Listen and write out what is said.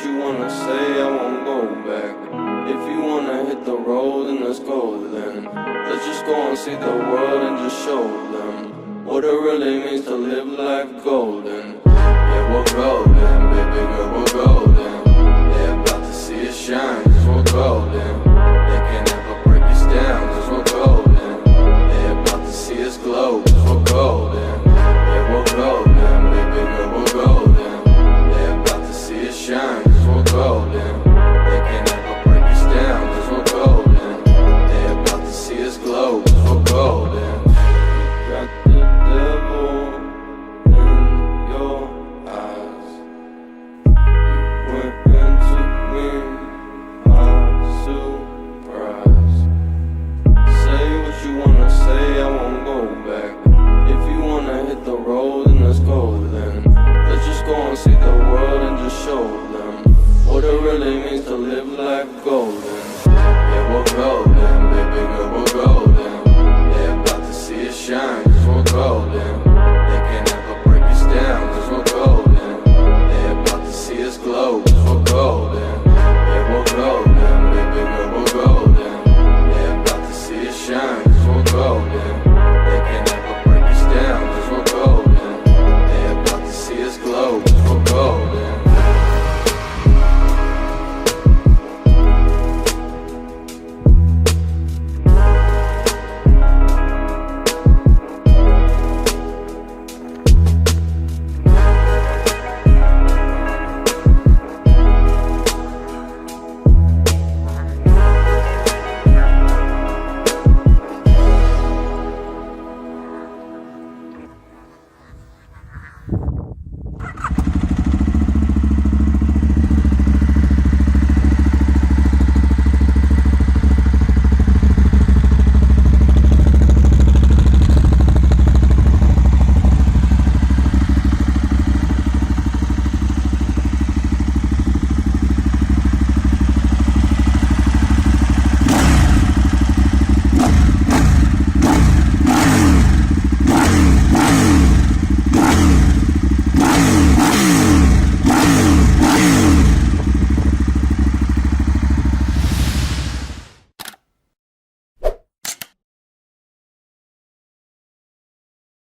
you wanna say, I won't go back. If you wanna hit the road, then let's go then. Let's just go and see the world and just show them what it really means to live life golden. Yeah, we're golden, baby girl, we're golden. They're about to see us shine, cause we're golden. They can never break us down, cause we're golden. They're about to see us glow, cause we're golden. Yeah, we're golden, baby girl, we're golden. They're about to see us shine, cause we're golden. They can never break us down, cause we're golden. They're about to see us glow, cause we're golden. Got the devil in your eyes. You went and took me by surprise. Say what you wanna say, I won't go back. If you wanna hit the road, then let's go then. Let's just go and see the world and just show them what it really means to live life golden.